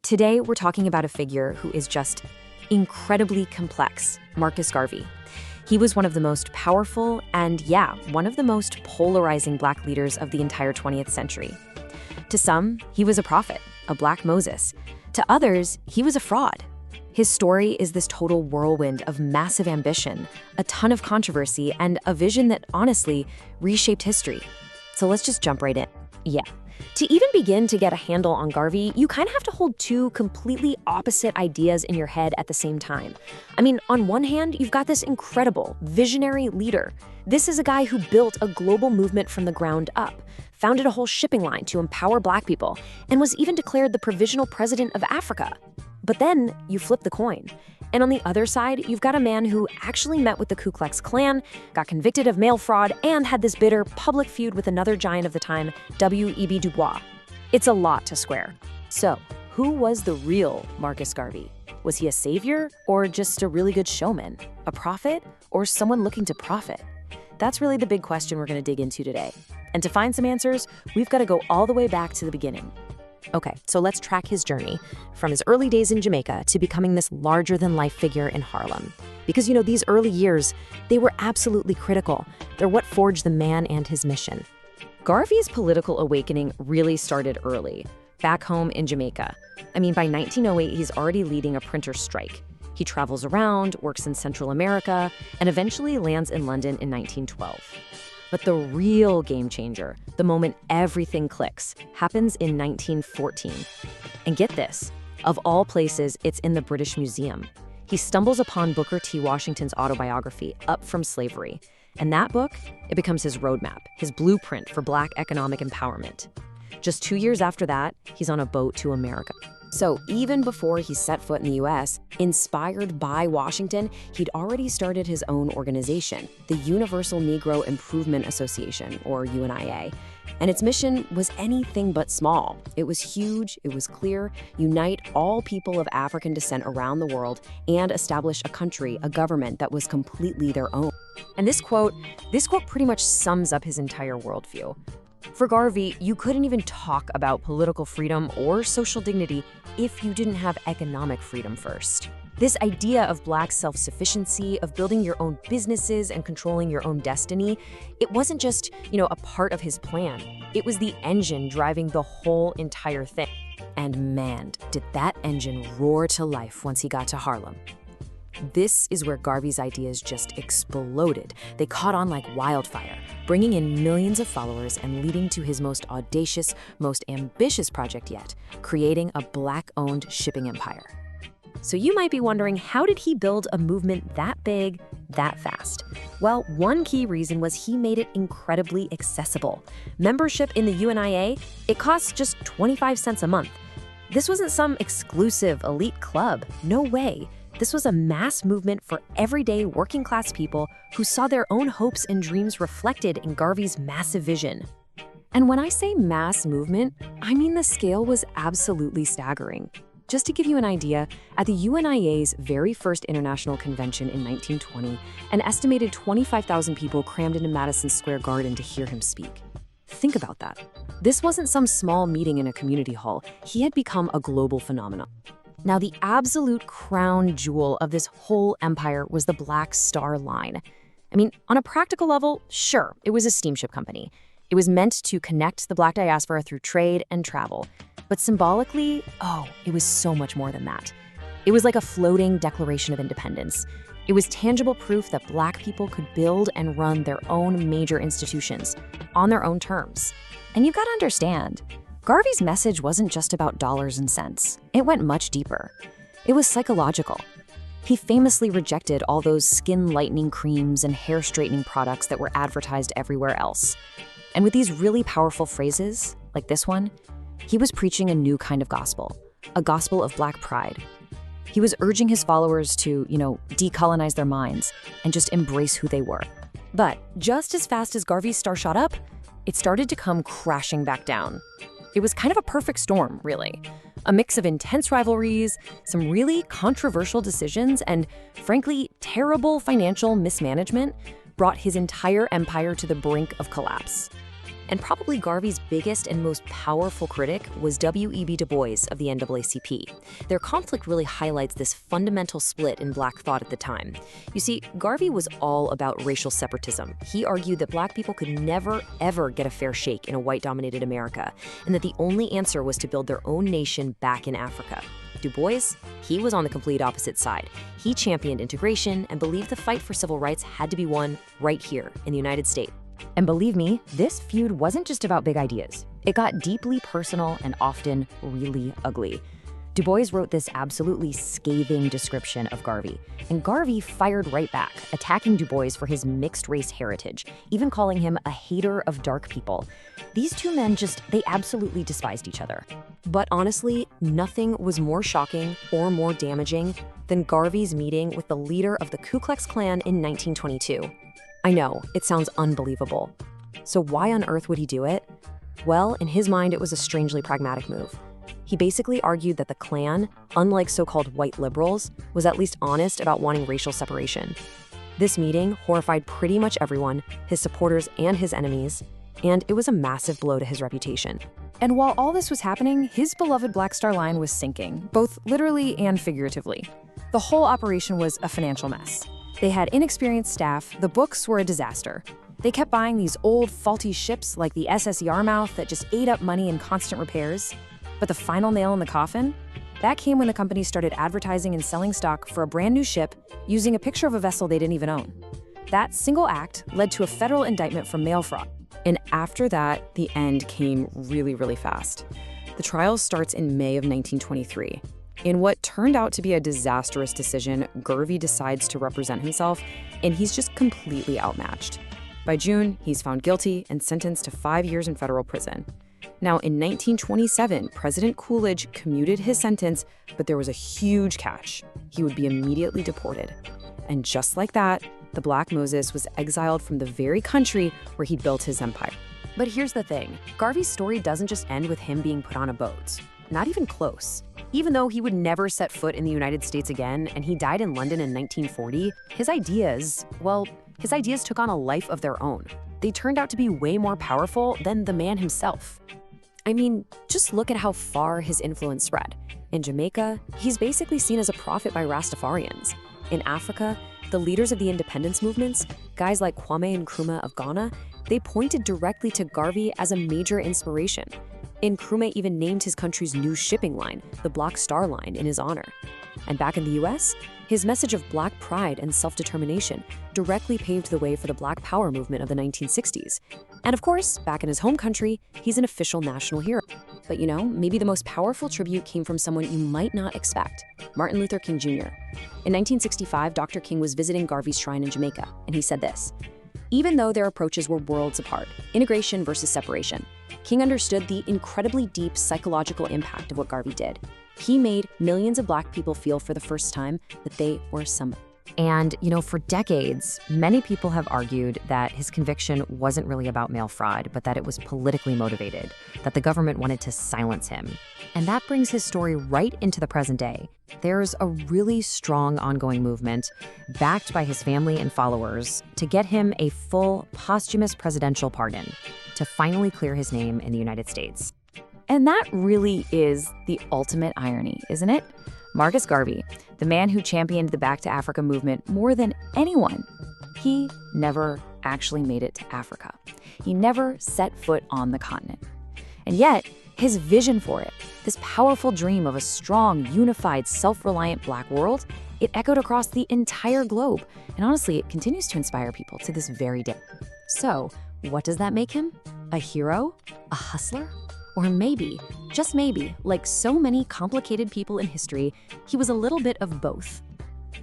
Today, we're talking about a figure who is just incredibly complex, Marcus Garvey. He was one of the most powerful and, one of the most polarizing Black leaders of the entire 20th century. To some, he was a prophet, a Black Moses. To others, he was a fraud. His story is this total whirlwind of massive ambition, a ton of controversy, and a vision that honestly reshaped history. So let's just jump right in. To even begin to get a handle on Garvey, you kind of have to hold two completely opposite ideas in your head at the same time. I mean, on one hand, you've got this incredible, visionary leader. This is a guy who built a global movement from the ground up, founded a whole shipping line to empower Black people, and was even declared the provisional president of Africa. But then you flip the coin. And on the other side, you've got a man who actually met with the Ku Klux Klan, got convicted of mail fraud, and had this bitter public feud with another giant of the time, W.E.B. Du Bois. It's a lot to square. So, who was the real Marcus Garvey? Was he a savior or just a really good showman? A prophet or someone looking to profit? That's really the big question we're going to dig into today. And to find some answers, we've got to go all the way back to the beginning. Okay, so let's track his journey from his early days in Jamaica to becoming this larger-than-life figure in Harlem. Because, these early years, they were absolutely critical. They're what forged the man and his mission. Garvey's political awakening really started early, back home in Jamaica. I mean, by 1908, he's already leading a printer's strike. He travels around, works in Central America, and eventually lands in London in 1912. But the real game changer, the moment everything clicks, happens in 1914. And get this, of all places, it's in the British Museum. He stumbles upon Booker T. Washington's autobiography, Up From Slavery. And that book, it becomes his roadmap, his blueprint for Black economic empowerment. Just 2 years after that, he's on a boat to America. So even before he set foot in the U.S., inspired by Washington, he'd already started his own organization, the Universal Negro Improvement Association, or UNIA. And its mission was anything but small. It was huge, it was clear: unite all people of African descent around the world and establish a country, a government that was completely their own. And this quote pretty much sums up his entire worldview. For Garvey, you couldn't even talk about political freedom or social dignity if you didn't have economic freedom first. This idea of Black self-sufficiency, of building your own businesses and controlling your own destiny, it wasn't just, a part of his plan. It was the engine driving the whole entire thing. And man, did that engine roar to life once he got to Harlem. This is where Garvey's ideas just exploded. They caught on like wildfire, bringing in millions of followers and leading to his most audacious, most ambitious project yet, creating a Black-owned shipping empire. So you might be wondering, how did he build a movement that big, that fast? Well, one key reason was he made it incredibly accessible. Membership in the UNIA, it costs just 25 cents a month. This wasn't some exclusive elite club, no way. This was a mass movement for everyday working-class people who saw their own hopes and dreams reflected in Garvey's massive vision. And when I say mass movement, I mean the scale was absolutely staggering. Just to give you an idea, at the UNIA's very first international convention in 1920, an estimated 25,000 people crammed into Madison Square Garden to hear him speak. Think about that. This wasn't some small meeting in a community hall. He had become a global phenomenon. Now, the absolute crown jewel of this whole empire was the Black Star Line. I mean, on a practical level, sure, it was a steamship company. It was meant to connect the Black diaspora through trade and travel. But symbolically, it was so much more than that. It was like a floating Declaration of Independence. It was tangible proof that Black people could build and run their own major institutions on their own terms. And you've got to understand, Garvey's message wasn't just about dollars and cents. It went much deeper. It was psychological. He famously rejected all those skin-lightening creams and hair-straightening products that were advertised everywhere else. And with these really powerful phrases, like this one, he was preaching a new kind of gospel, a gospel of Black pride. He was urging his followers to, decolonize their minds and just embrace who they were. But just as fast as Garvey's star shot up, it started to come crashing back down. It was kind of a perfect storm, really. A mix of intense rivalries, some really controversial decisions, and frankly, terrible financial mismanagement brought his entire empire to the brink of collapse. And probably Garvey's biggest and most powerful critic was W.E.B. Du Bois of the NAACP. Their conflict really highlights this fundamental split in Black thought at the time. You see, Garvey was all about racial separatism. He argued that Black people could never, ever get a fair shake in a white-dominated America, and that the only answer was to build their own nation back in Africa. Du Bois, he was on the complete opposite side. He championed integration and believed the fight for civil rights had to be won right here in the United States. And believe me, this feud wasn't just about big ideas. It got deeply personal and often really ugly. Du Bois wrote this absolutely scathing description of Garvey, and Garvey fired right back, attacking Du Bois for his mixed-race heritage, even calling him a hater of dark people. These two men they absolutely despised each other. But honestly, nothing was more shocking or more damaging than Garvey's meeting with the leader of the Ku Klux Klan in 1922. I know, it sounds unbelievable. So why on earth would he do it? Well, in his mind, it was a strangely pragmatic move. He basically argued that the Klan, unlike so-called white liberals, was at least honest about wanting racial separation. This meeting horrified pretty much everyone, his supporters and his enemies, and it was a massive blow to his reputation. And while all this was happening, his beloved Black Star Line was sinking, both literally and figuratively. The whole operation was a financial mess. They had inexperienced staff, the books were a disaster. They kept buying these old, faulty ships like the SS Yarmouth that just ate up money in constant repairs. But the final nail in the coffin? That came when the company started advertising and selling stock for a brand new ship using a picture of a vessel they didn't even own. That single act led to a federal indictment for mail fraud. And after that, the end came really, really fast. The trial starts in May of 1923. In what turned out to be a disastrous decision, Garvey decides to represent himself, and he's just completely outmatched. By June, he's found guilty and sentenced to 5 years in federal prison. Now, in 1927, President Coolidge commuted his sentence, but there was a huge catch. He would be immediately deported. And just like that, the Black Moses was exiled from the very country where he'd built his empire. But here's the thing, Garvey's story doesn't just end with him being put on a boat. Not even close. Even though he would never set foot in the United States again, and he died in London in 1940, his ideas took on a life of their own. They turned out to be way more powerful than the man himself. I mean, just look at how far his influence spread. In Jamaica, he's basically seen as a prophet by Rastafarians. In Africa, the leaders of the independence movements, guys like Kwame Nkrumah of Ghana, they pointed directly to Garvey as a major inspiration. Nkrumah even named his country's new shipping line, the Black Star Line, in his honor. And back in the US, his message of Black pride and self-determination directly paved the way for the Black Power movement of the 1960s. And of course, back in his home country, he's an official national hero. But maybe the most powerful tribute came from someone you might not expect, Martin Luther King Jr. In 1965, Dr. King was visiting Garvey's shrine in Jamaica, and he said this: "Even though their approaches were worlds apart, integration versus separation, King understood the incredibly deep psychological impact of what Garvey did. He made millions of Black people feel for the first time that they were somebody." And, for decades, many people have argued that his conviction wasn't really about mail fraud, but that it was politically motivated, that the government wanted to silence him. And that brings his story right into the present day. There's a really strong ongoing movement, backed by his family and followers, to get him a full posthumous presidential pardon, to finally clear his name in the United States. And that really is the ultimate irony, isn't it? Marcus Garvey, the man who championed the Back to Africa movement more than anyone, he never actually made it to Africa. He never set foot on the continent. And yet, his vision for it, this powerful dream of a strong, unified, self-reliant Black world, it echoed across the entire globe. And honestly, it continues to inspire people to this very day. So, what does that make him? A hero? A hustler? Or maybe, just maybe, like so many complicated people in history, he was a little bit of both.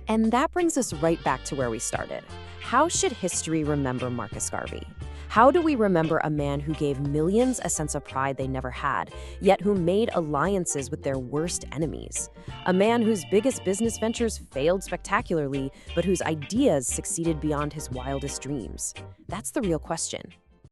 And that brings us right back to where we started. How should history remember Marcus Garvey? How do we remember a man who gave millions a sense of pride they never had, yet who made alliances with their worst enemies? A man whose biggest business ventures failed spectacularly, but whose ideas succeeded beyond his wildest dreams? That's the real question.